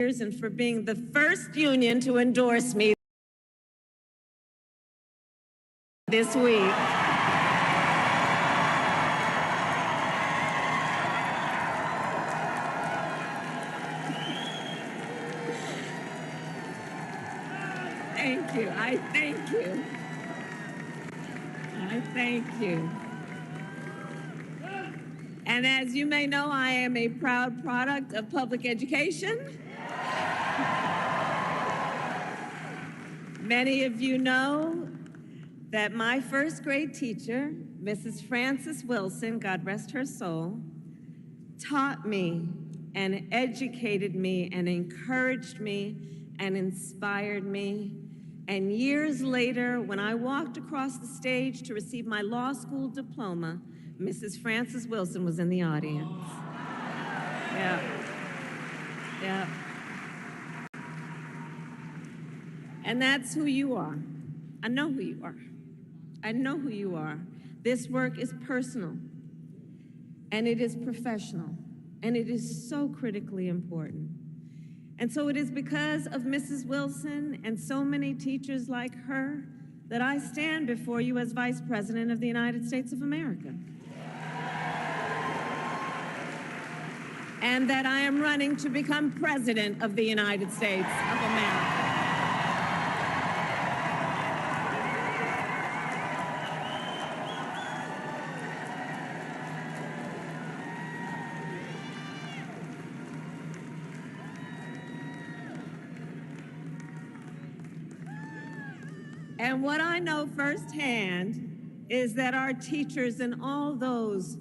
and for being the first union to endorse me this week. Thank you. I thank you. I thank you. And as you may know, I am a proud product of public education. Many of you know that my first grade teacher, Mrs. Frances Wilson, God rest her soul, taught me and educated me and encouraged me and inspired me. And years later, when I walked across the stage to receive my law school diploma, Mrs. Frances Wilson was in the audience. Yeah. Yeah. And that's who you are. I know who you are. I know who you are. This work is personal, and it is professional, and it is so critically important. And so it is because of Mrs. Wilson and so many teachers like her that I stand before you as Vice President of the United States of America. And that I am running to become President of the United States of America. And what I know firsthand is that our teachers and all those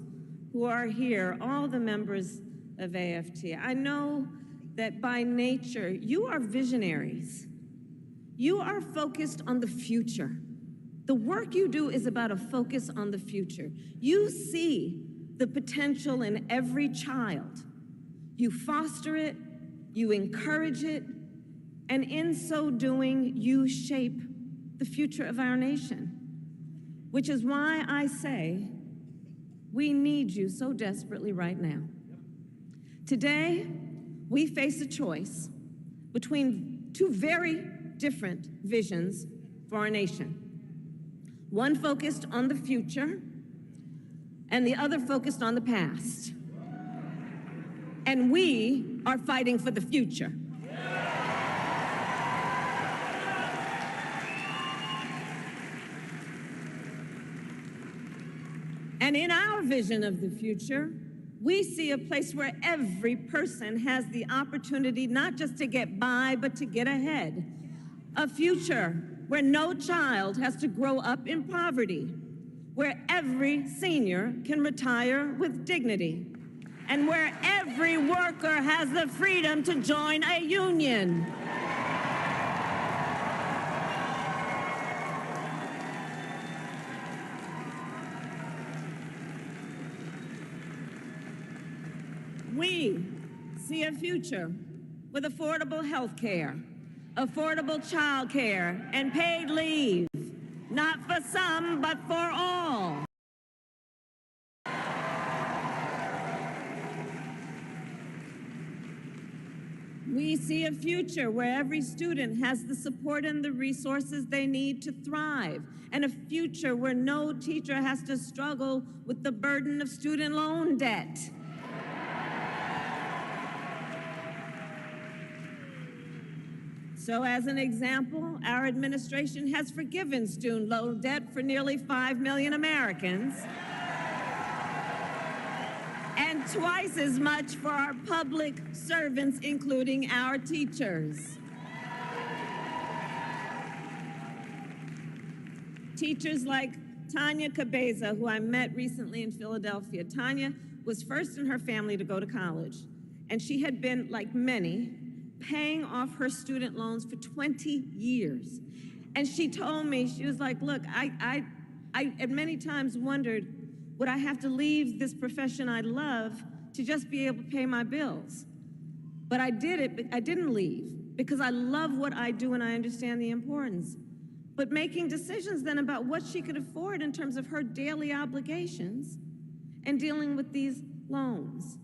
who are here, all the members of AFT, I know that by nature, you are visionaries. You are focused on the future. The work you do is about a focus on the future. You see the potential in every child. You foster it, you encourage it, and in so doing, you shape the future of our nation, which is why I say we need you so desperately right now. Today, we face a choice between two very different visions for our nation. One focused on the future, and the other focused on the past. And we are fighting for the future. And in our vision of the future, we see a place where every person has the opportunity not just to get by, but to get ahead. A future where no child has to grow up in poverty, where every senior can retire with dignity, and where every worker has the freedom to join a union. We see a future with affordable health care, affordable child care, and paid leave, not for some, but for all. We see a future where every student has the support and the resources they need to thrive, and a future where no teacher has to struggle with the burden of student loan debt. So as an example, our administration has forgiven student loan debt for nearly 5 million Americans, and twice as much for our public servants, including our teachers. Teachers like Tanya Cabeza, who I met recently in Philadelphia. Tanya was first in her family to go to college, and she had been, like many, paying off her student loans for 20 years. And she told me, she was like, look, I at many times wondered, would I have to leave this profession I love to just be able to pay my bills? But I did it, I didn't leave, because I love what I do and I understand the importance. But making decisions then about what she could afford in terms of her daily obligations and dealing with these loans.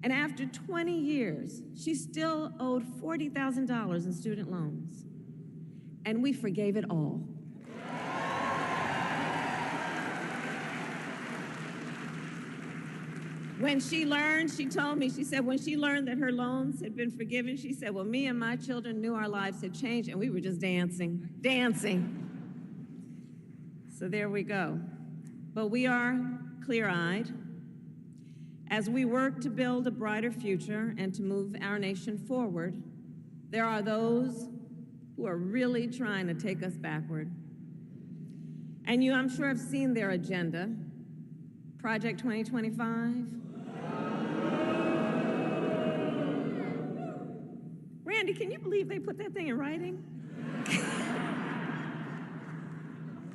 And after 20 years, she still owed $40,000 in student loans. And we forgave it all. When she learned, she told me, she said, when she learned that her loans had been forgiven, she said, well, me and my children knew our lives had changed, and we were just dancing. So there we go. But we are clear-eyed as we work to build a brighter future and to move our nation forward. There are those who are really trying to take us backward. And you, I'm sure, have seen their agenda. Project 2025. Randy, can you believe they put that thing in writing?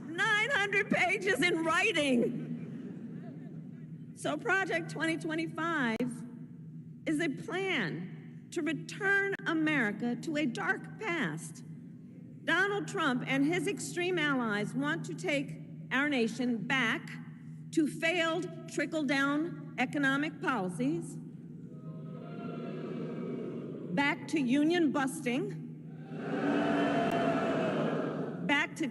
900 pages in writing. So Project 2025 is a plan to return America to a dark past. Donald Trump and his extreme allies want to take our nation back to failed trickle-down economic policies, back to union busting, back to